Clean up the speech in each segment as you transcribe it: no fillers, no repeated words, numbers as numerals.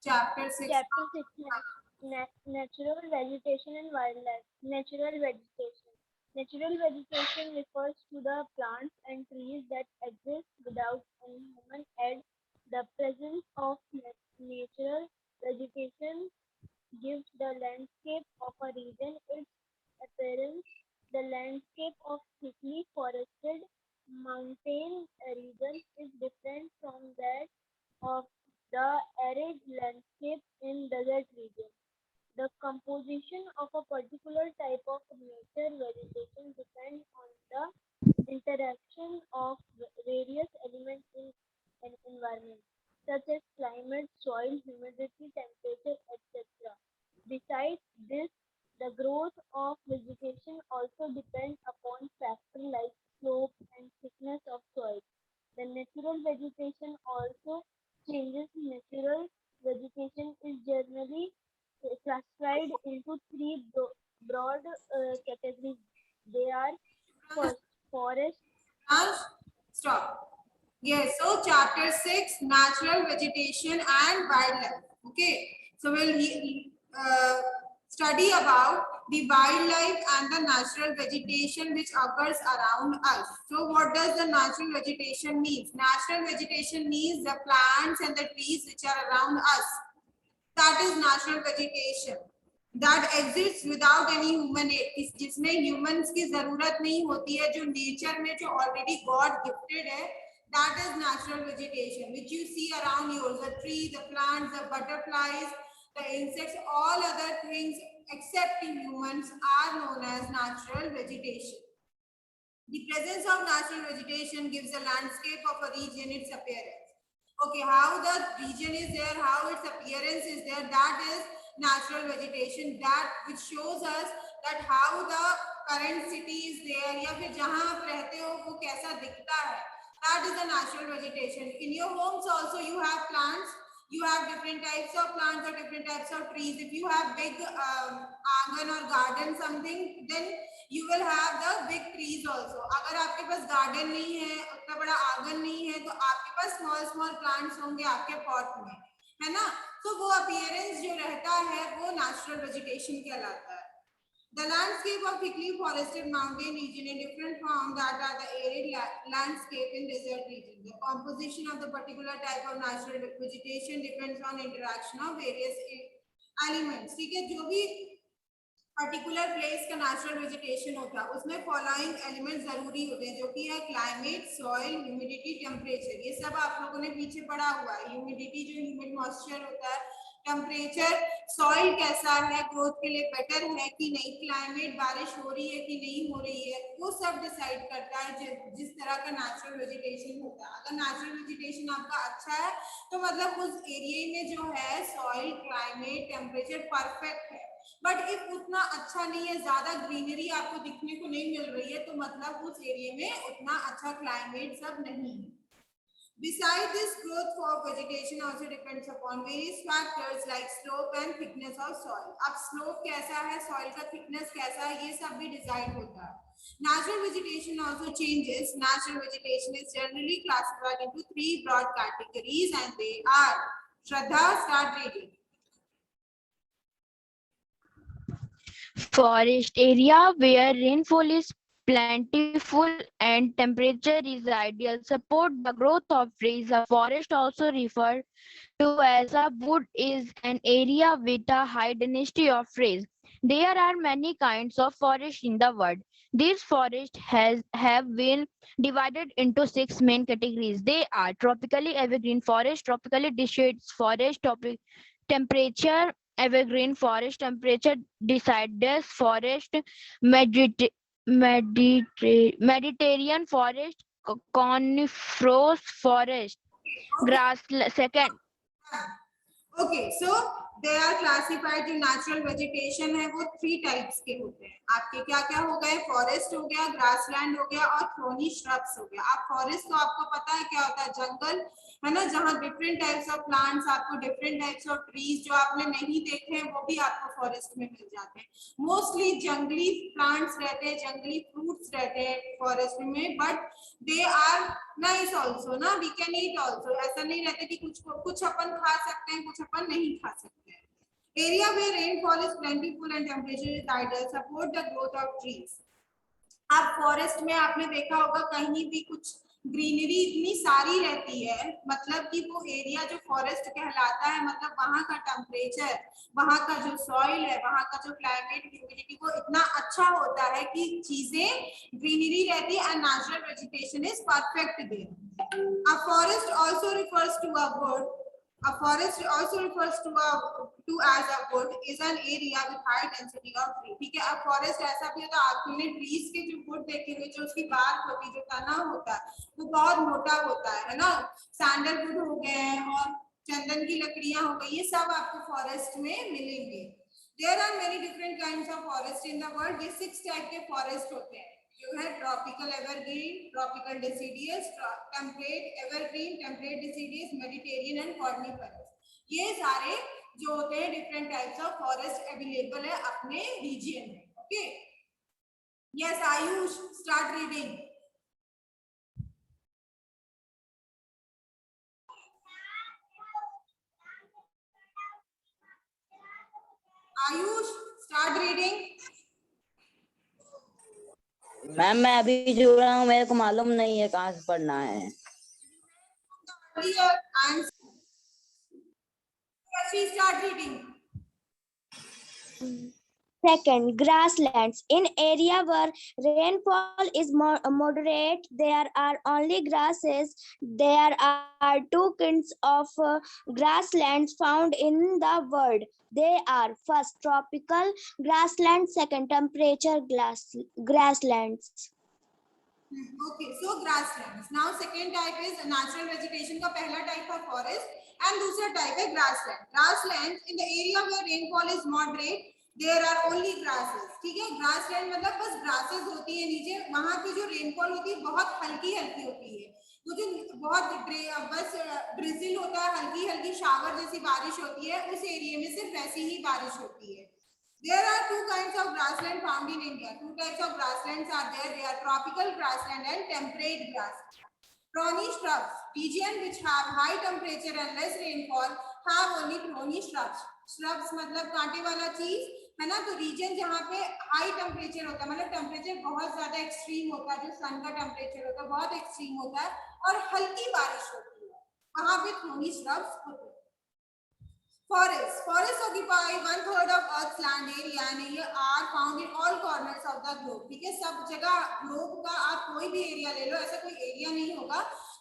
Chapter 6. Chapter 6, Natural Vegetation and Wildlife. Natural vegetation. Natural vegetation refers to the plants and trees that exist without any human aid. The presence of natural vegetation gives the landscape of a region its appearance. The landscape of thickly forested mountain region is different from that of the arid landscape in desert region. The composition of a particular type of nature vegetation depends on the interaction of various elements in an environment, such as climate, soil, humidity, temperature, etc. Besides this, the growth of vegetation also depends upon factors like slope and thickness of soil. The natural vegetation also changes. Natural vegetation is generally classified into three broad categories. They are first, forest. Stop. Yes, so chapter 6, natural vegetation and wildlife. Okay, so we'll study about the wildlife and the natural vegetation which occurs around us. So what does the natural vegetation mean? Natural vegetation means the plants and the trees which are around us. That is natural vegetation. That exists without any human aid. जिसमें humans की जरूरत नहीं होती है, जो nature में जो already God gifted है, that is natural vegetation which you see around you. The tree, the plants, the butterflies, the insects, all other things except humans are known as natural vegetation. The presence of natural vegetation gives the landscape of a region its appearance. Okay, how the region is there, how its appearance is there, that is natural vegetation, that which shows us that how the current city is there, या फिर जहाँ आप रहते हो वो कैसा दिखता है. That is the natural vegetation. In your homes also you have plants, you have different types of plants or different types of trees. If you have big angan or garden something, then you will have the big trees also. अगर आपके पास garden नहीं है, उतना बड़ा आंगन नहीं है, तो आपके पास small plants होंगे आपके pot में, है ना? तो वो appearance जो रहता है वो natural vegetation कहलाता है. The landscape of thickly forested mountain region is different from that are the arid landscape in desert region. The composition of the particular type of natural vegetation depends on interaction of various elements. ठीक है, जो भी particular place का natural vegetation होता है उसमें following element जरूरी होते हैं, जो कि है क्लाइमेट, सॉइल, ह्यूमिडिटी, टेम्परेचर. ये सब आप लोगों ने पीछे पढ़ा हुआ है. ह्यूमिडिटी जो ह्यूमिड मॉइस्चर होता है, टेम्परेचर सॉइल कैसा है, ग्रोथ के लिए बेटर है कि नहीं, क्लाइमेट बारिश हो रही है कि नहीं हो रही है, वो सब डिसाइड करता है जिस तरह का नेचुरल वेजिटेशन होता है. अगर नेचुरल वेजिटेशन आपका अच्छा है तो मतलब उस एरिया में जो है सॉइल, क्लाइमेट, टेम्परेचर परफेक्ट है. बट इफ उतना अच्छा नहीं है, ज्यादा ग्रीनरी आपको दिखने को नहीं मिल रही है, तो मतलब उस एरिया में उतना अच्छा क्लाइमेट सब नहीं है. Besides this, growth for vegetation also depends upon various factors like slope and thickness of soil. अब slope कैसा है, soil का thickness कैसा है, ये सब भी decide होता है. Natural vegetation also changes. Natural vegetation is generally classified into three broad categories, and they are. Shraddha, start reading. Forest area where rainfall is plentiful and temperature is ideal support the growth of trees. A forest, also referred to as a wood, is an area with a high density of trees. There are many kinds of forest in the world. These forests have been divided into 6 main categories. They are tropically evergreen forest, tropically deciduous forest, temperature evergreen forest, temperature deciduous forest, Mediterranean forest, coniferous forest, grass. Second. Okay, so they are classified, जो natural vegetation है वो 3 types के होते हैं आपके। क्या क्या हो गए? फॉरेस्ट हो गया, ग्रासलैंड हो गया और थ्रोनी श्रब्स हो गया। आप फॉरेस्ट तो आपको पता है क्या होता है, जंगल है ना, जहाँ डिफरेंट टाइप्स ऑफ प्लांट्स, आपको डिफरेंट टाइप्स ऑफ ट्रीज जो आपने नहीं देखे हैं वो भी आपको फॉरेस्ट में मिल जाते हैं। मोस्टली जंगली प्लांट्स रहते हैं, जंगली फ्रूट्स रहते हैं फॉरेस्ट में, but they are nice also ना, वी कैन ईट ऑल्सो। ऐसा नहीं रहता कि कुछ अपन खा सकते हैं, कुछ अपन नहीं खा सकते हैं। Area where rainfall is plentiful and temperature is ideal support the growth of trees। आप फॉरेस्ट में आपने देखा होगा कहीं भी कुछ ग्रीनरी इतनी सारी रहती है, मतलब कि वो एरिया जो फॉरेस्ट कहलाता है, मतलब वहां का टेम्परेचर, वहां का जो सॉइल है, वहां का जो क्लाइमेट, ह्यूमिडिटी वो इतना अच्छा होता है कि चीजें ग्रीनरी रहती है and natural vegetation is perfect there. A forest also refers to a wood, a forest also refers to as a wood is an area with high density of tree। ठीक है, अब फॉरेस्ट ऐसा भी होता है, आपने ट्रीज के जो वुड देखे हुए, जो उसकी बार्क होती है, जो तना होता है वो बहुत मोटा होता है ना। सैंडलवुड हो गए और चंदन की लकड़ियां हो गई, ये सब आपको फॉरेस्ट में मिलेंगे। There are many different kinds of forest in the world. ये 6 टाइप के फॉरेस्ट होते हैं जो है, tropical evergreen, tropical deciduous, temperate evergreen, temperate deciduous, Mediterranean and coniferous. ये सारे जो होते हैं different types of forest available है अपने रीजन में। Okay, yes Ayush, start reading. Ayush, start reading. Ma'am मैं अभी जुड़ा हूँ, मेरे को मालूम नहीं है कहाँ से पढ़ना है। Start reading. Second, grasslands. In area where rainfall is moderate, there are only grasses. There are 2 kinds of grasslands found in the world. They are first tropical grasslands, second temperature grasslands. Okay, so grasslands. Now second type is natural vegetation का पहला type है forest and दूसरा type है grassland. Grasslands in the area where rainfall is moderate, there are only grasses। ठीक है, grassland मतलब बस grasses होती है नीचे, वहां की जो rainfall होती है बहुत हल्की हल्की होती है, वो जो बहुत बस ड्रिजिल होता है, हल्की हल्की शावर जैसी बारिश होती है, उस एरिया में सिर्फ वैसी ही बारिश होती है। There are 2 kinds of grassland found in India. 2 types of grasslands are there. They are tropical grassland and temperate grassland. Thorny shrubs, region which have high temperature and less rainfall have only thorny shrubs. Shrubs मतलब कांटे वाला चीज है ना, तो reason जहाँ पे high temperature होता है, मतलब टेम्परेचर बहुत ज्यादा एक्सट्रीम होता है, जो सन का टेम्परेचर होता है बहुत एक्सट्रीम होता है और हल्की बारिश होती है, वहां पे थोनी श्रब्स होते हैं। Forests occupy 1/3 of Earth's land area and are found in all corners of the globe। ठीक है, सब जगह ग्लोब का आप कोई भी एरिया ले लो, ऐसा कोई एरिया नहीं होगा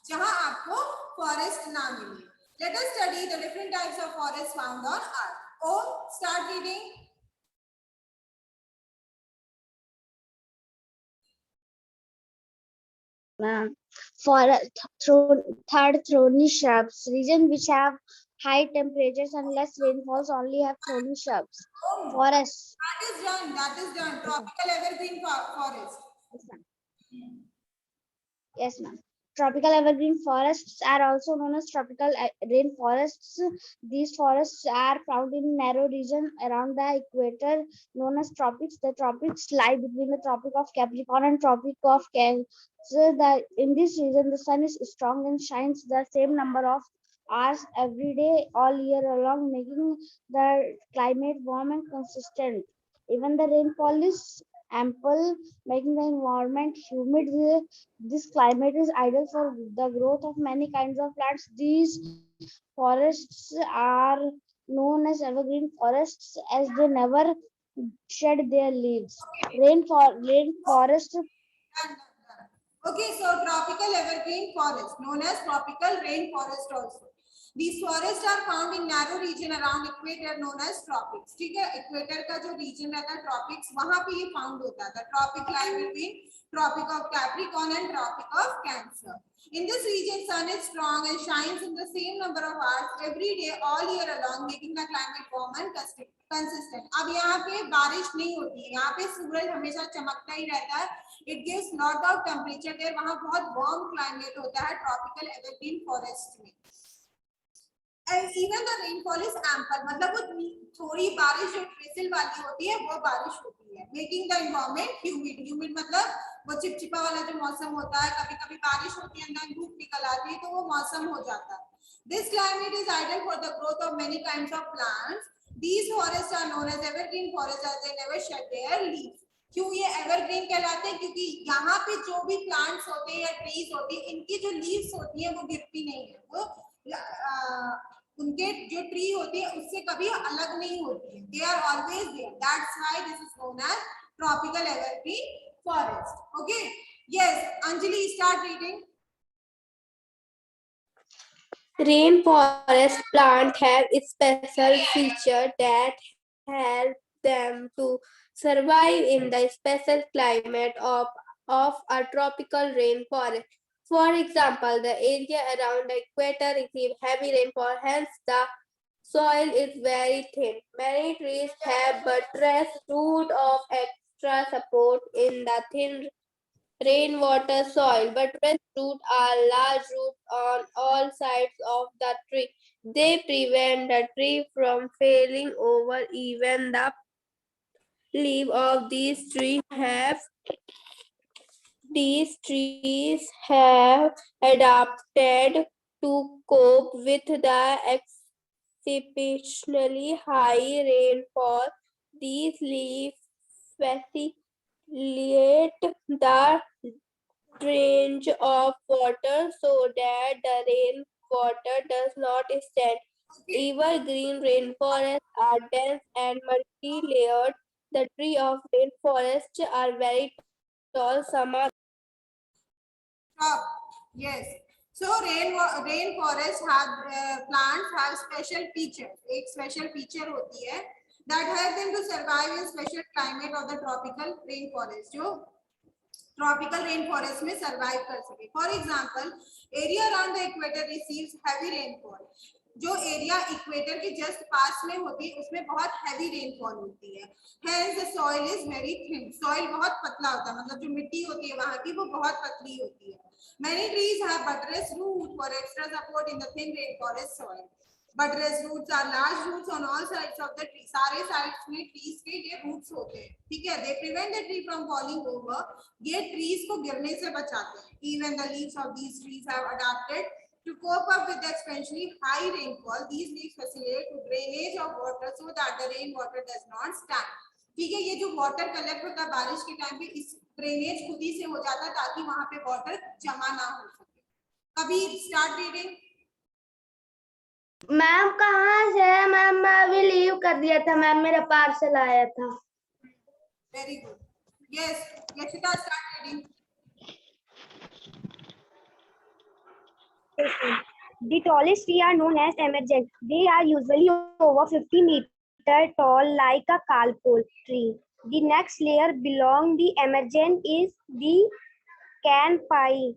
जहां आपको फॉरेस्ट ना मिले। Let us study the different types of forests found on Earth. Oh, start reading. Third, thorny shrubs. Region which have high temperatures and less rainfalls only have thorny shrubs. Oh, Forests. that is done. That is done. Tropical evergreen forest. Yes, ma'am. Tropical evergreen forests are also known as tropical rainforests. These forests are found in narrow region around the equator known as tropics. The tropics lie between the Tropic of Capricorn and Tropic of Cancer. In this region, the sun is strong and shines the same number of hours every day all year long, making the climate warm and consistent. Even the rainfall is ample, making the environment humid. This climate is ideal for the growth of many kinds of plants. These forests are known as evergreen forests as they never shed their leaves. Rainforest. Done. Okay, so tropical evergreen forest known as tropical rainforest also. These forests are found in narrow region around equator known as tropics. ठीक है, equator का जो reason रहता है tropics, वहां पे ये found होता है. Tropic lie between Tropic of Capricorn and Tropic of Cancer. In this region, sun is strong and shines in the same number of hours every day all year along, making the climate warm and consistent. अब यहाँ पे बारिश नहीं होती है, यहाँ पे सूरज हमेशा चमकता ही रहता है. It gives lot of temperature there. वहाँ बहुत warm climate होता है tropical evergreen forest में. And even the rainfall is ample. मतलब वो थोड़ी बारिश जो drizzle वाली होती है वो बारिश होती है. Making the environment humid. Humid मतलब वो चिपचिपा वाला जो मौसम होता है, कभी कभी बारिश होती है अंदर धूप निकल आती है तो वो मौसम हो जाता है. This climate is ideal for the growth of many kinds of plants. These forests are known as evergreen forests as they never shed their leaves. क्यों ये एवरग्रीन कहलाते हैं? क्योंकि यहाँ पे जो भी प्लांट्स होते हैं या ट्रीज होती है, इनकी जो लीव्स होती है वो गिरती नहीं है. वो उनके जो ट्री होती है उससे कभी अलग नहीं होती है. They are always there. That's why this is known as tropical evergreen forest. Okay, yes Anjali, start reading. Rainforest plants have a special feature that help them to survive in the special climate of a tropical rainforest. For example, the area around the equator receives heavy rainfall, hence the soil is very thin. Many trees have buttressed root of extra support in the thin rainwater soil, but rest roots are large roots on all sides of the tree. They prevent the tree from falling over. Even the leaves of these trees have adapted to cope with the exceptionally high rainfall. These leaves facilitate the drainage of water so that the rainwater does not stand. Evergreen rainforests are dense and multi-layered. The trees of rainforest are very tall. Some are Stop. Yes. So rainforest have plants have special features. एक special feature होती है that help them to survive in special climate of the tropical rainforest. जो tropical rainforest में survive कर सके. For example, area around the equator receives heavy rainfall. जो area equator के just पास में होती है उसमें बहुत हैवी रेनफॉल होती है. Hence the soil is very thin. Soil बहुत पतला होता है, मतलब जो मिट्टी होती है वहां की वो बहुत पतली होती है. Many trees have buttress roots for extra support in the thin rainforest soil. Buttress roots are large roots on all sides of the tree. सारे sides में trees के ये roots होते हैं. ठीक है, they prevent the tree from falling over. ये trees को गिरने से बचाते हैं. Even the leaves of these trees have adapted to cope up with the exponentially high rainfall. These leaves facilitate to drainage of water so that the rainwater does not stand. ठीक है, ये जो water collect होता है बारिश के time पे, इस ड्रेनेज खुद ही से हो जाता है ताकि वहां पे वाटर जमा ना हो सके. कभी स्टार्ट रीडिंग. मैम कहाँ से है मैम? मैं अभी लीव कर दिया था मैम, मेरा पार्सल आया था. Very good. Yes Yashita, start reading. The tallest trees are known as emergent. They are usually over 50 meters tall, like a kalpol tree. The next layer below the emergent is the conpai.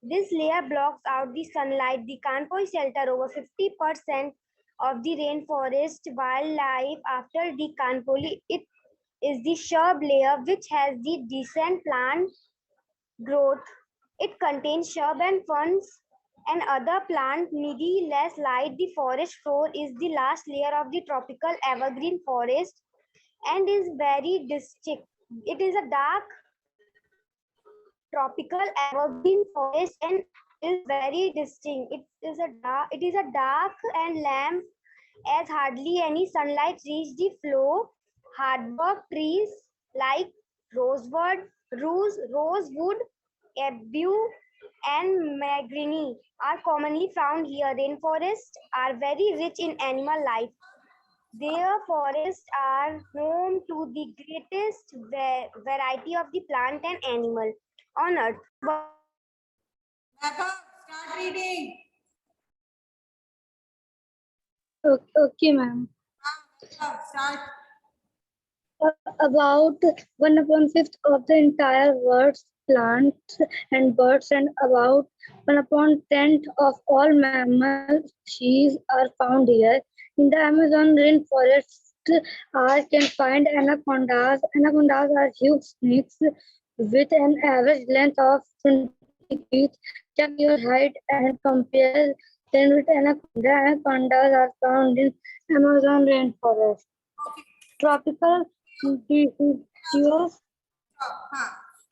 This layer blocks out the sunlight. The conpai shelter over 50% of the rainforest wildlife. After the conpai, it is the shrub layer, which has the decent plant growth. It contains shrub and ferns and other plant needy less light. The forest floor is the last layer of the tropical evergreen forest and is very distinct. It is a dark tropical evergreen forest and is very distinct. It is a dark and lamp as hardly any sunlight reaches the floor. Hardwork trees like rosewood, abu, and mahogany are commonly found here. Rainforests are very rich in animal life. Their forests are home to the greatest variety of the plant and animal on earth. Backup, start reading. Okay, ma'am. Start. About 1/5 of the entire world's plants and birds, and about 1/10 of all mammal species are found here. In the Amazon rainforest, I can find anacondas. Anacondas are huge snakes with an average length of 20 feet. Check your height and compare them with anaconda. Anacondas are found in Amazon rainforest. Tropical deciduous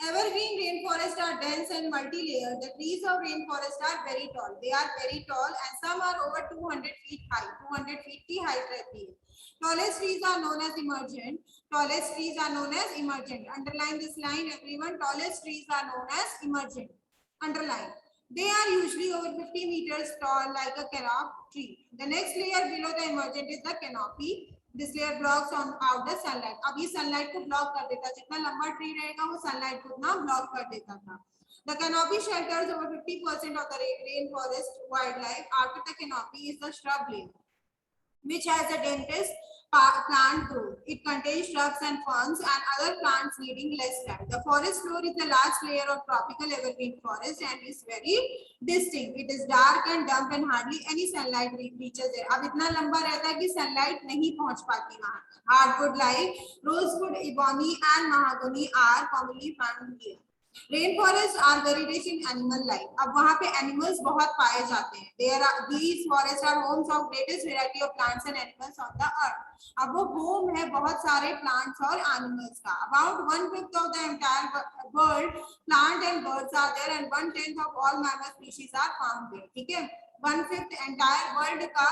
Evergreen rainforests are dense and multi-layered. The trees of rainforest are very tall. They are very tall and some are over 200 feet high. 200 feet की height रहती है. Tallest trees are known as emergent. Tallest trees are known as emergent. Underline this line, everyone. Tallest trees are known as emergent. Underline. They are usually over 50 meters tall, like a canopy tree. The next layer below the emergent is the canopy. This layer blocks on out the sunlight. अब ये sunlight को block कर देता है. जितना लंबा tree रहेगा वो sunlight को उतना block कर देता था. The canopy shelters over 50% of the rainforest wildlife. After the canopy is the shrub layer, which has the densest plant growth. It contains shrubs and ferns and other plants needing less light. The forest floor is the last layer of tropical evergreen forest and is very distinct. It is dark and damp and hardly any sunlight reaches there. अब इतना लंबा रहता है कि sunlight नहीं पहुंच पाती वहां. Hardwood like rosewood, ebony and mahogany are commonly found here. Rainforests are very rich in animal life. अब वहाँ पे animals बहुत पाए जाते हैं. These forests are homes of greatest variety of plants and animals on the earth. अब वो home है बहुत सारे plants और animals का. About 1/5 of the entire world plant and birds are there and 1/10 of all mammal species are found there. ठीक है? 1/5 entire world का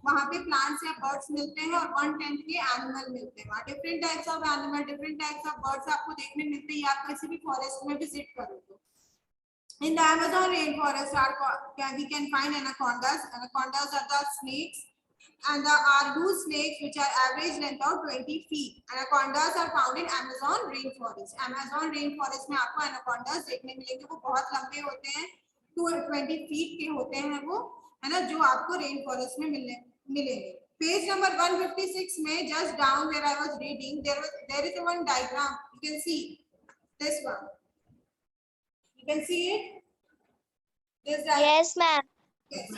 वहाँ पे plants या birds मिलते हैं और 1/10 के animal मिलते हैं. वहाँ different types of animal, different types of birds आपको देखने मिलते हैं. आप किसी भी forest में visit करो तो. In the Amazon rainforest, we can find anacondas. Anacondas are the snakes, and there are blue snakes which are average length of 20 feet. Anacondas are found in Amazon rainforest. Amazon rainforest में आपको anacondas देखने मिलेंगे. वो बहुत लंबे होते हैं, 20 feet के होते हैं वो, है ना, जो आपको rainforest में मिलेंगे. Page number 156 में just down where I was reading, there is one diagram. You can see this one. You can see it. This diagram. Yes, ma'am.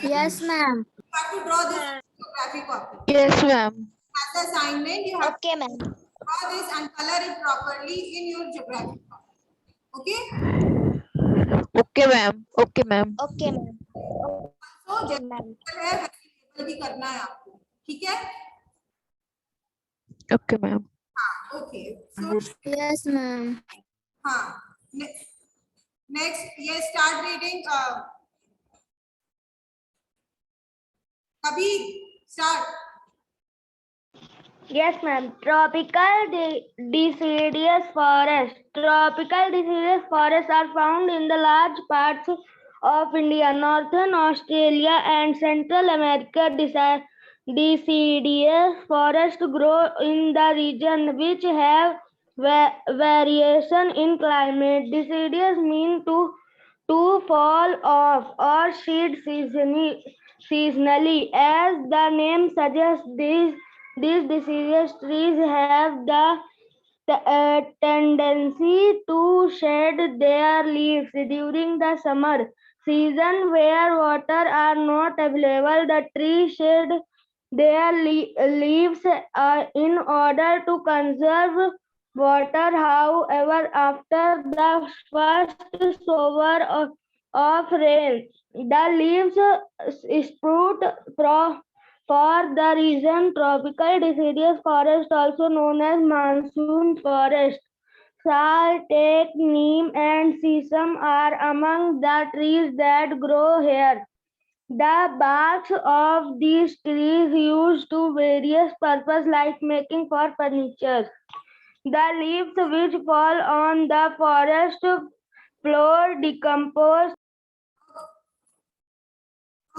Yes, ma'am. You have to draw this geography copy. Yes, ma'am. As assignment, you have Okay, ma'am. to draw this and color it properly in your geography copy. Okay? Okay, ma'am. Okay, ma'am. Okay, ma'am. So, geography है, label भी करना है आपको. ठीक है? Okay, ma'am. हाँ, okay. So, Yes, ma'am. हाँ. Next, yes, start reading. Kabir, start. Yes, ma'am. Tropical deciduous forest. Tropical deciduous forests are found in the large parts of India, northern Australia, and Central America. Deciduous forests grow in the region which have variation in climate. Deciduous mean to fall off or shed seasonally. As the name suggests, these deciduous trees have the tendency to shed their leaves during the summer season where water are not available. The trees shed their leaves in order to conserve water. However, after the first shower of rain, the leaves sprout for the reason. Tropical deciduous forest, also known as monsoon forest, sal, teak, neem, and sesame are among the trees that grow here. The barks of these trees used to various purposes like making for furniture. The leaves which fall on the forest floor decompose.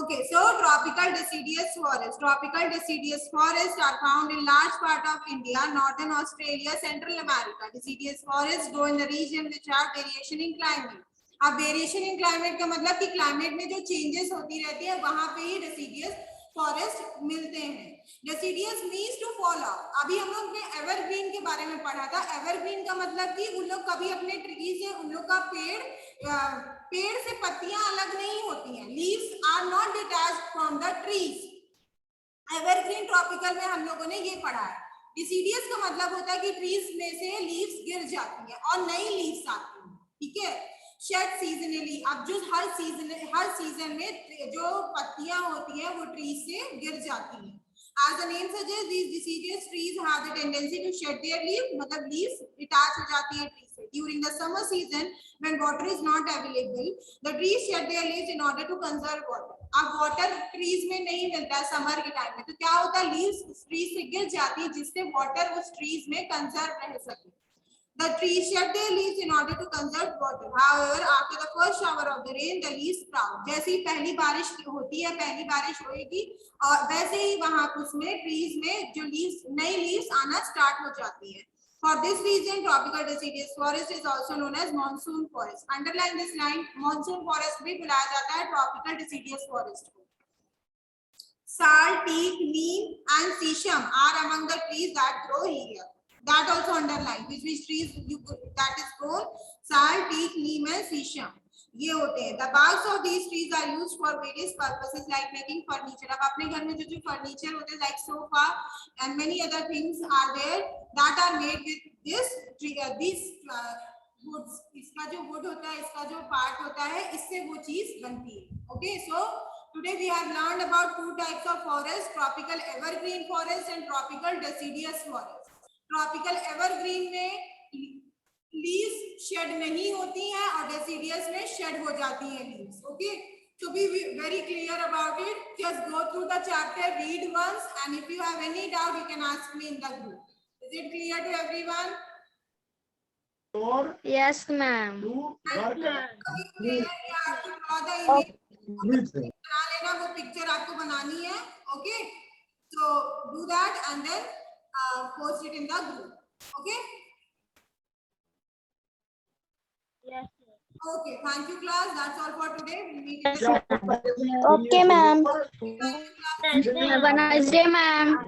Okay, so tropical deciduous forest. Tropical deciduous forests are found in large part of India, northern Australia, Central America. Deciduous forests grow in the region which have variation in climate. अब variation in climate का मतलब कि climate में जो changes होती रहती है वहां पे ही deciduous फॉरेस्ट मिलते हैं। Deciduous means to fall off. अभी हम लोग ने एवरग्रीन के बारे में पढ़ा था। एवरग्रीन का मतलब कि उन लोग कभी अपने ट्री से, उन लोग का पेड़ से पत्तियां अलग नहीं होती हैं। Leaves are not detached from the trees. Evergreen tropical में हम लोगों ने ये पढ़ा है। डिसीडियस का मतलब होता है कि ट्रीज में से लीव्स गिर जाती है और नई लीव्स आती हैं, ठीक है। शेड सीजनली, अब जो हर सीजन में जो पत्तियां होती हैं वो ट्री से गिर जाती हैं। As the name suggests, these deciduous trees have the tendency to shed their leaves, मतलब leaves detach हो जाती है tree से। During the summer season, when water is not available, the trees shed their leaves in order to conserve water. अब water trees में नहीं मिलता है summer के time में, तो क्या होता है, leaves उस trees से गिर जाती है जिससे water उस trees में conserve रह सके। The trees shed their leaves in order to conserve water. However, after the first shower of the rain, the leaves sprout. जैसे ही पहली बारिश होती है, पहली बारिश होएगी और वैसे ही वहां उसमें ट्रीज में जो लीव्स, नई लीव्स आना स्टार्ट हो जाती है। For this reason, tropical deciduous forest is also known as monsoon forest. Underline this line. Monsoon forest भी बुलाया जाता है tropical deciduous forest को। Sal, teak, neem, and sisam are among the trees that grow here. That also underline which trees that is grown. Sal, teak, neem, and sisam. ये होते हैं। The barks of these trees are used for various purposes like making furniture. अब अपने घर में जो furniture होते हैं like sofa and many other things are there that are made with this tree, these woods. इसका जो wood होता है, इसका जो part होता है, इससे वो चीज बनती है। Okay, so today we have learned about two types of forest: tropical evergreen forest and tropical deciduous forest. Tropical evergreen में लीव्स शेड नहीं होती हैं और डेसिडियस में शेड हो जाती हैं leaves. Okay, to be very clear about it, just go through the chapter, read once, and if you have any doubt you can ask me in the group. Is it clear to everyone? Yes, ma'am. बना लेना, वो picture आपको बनानी है। Okay, so do that and then post it in the group. Okay. Yes. Okay. Thank you, class. That's all for today. We'll meet in the Okay, ma'am. Thank you, class. Have a nice day, ma'am.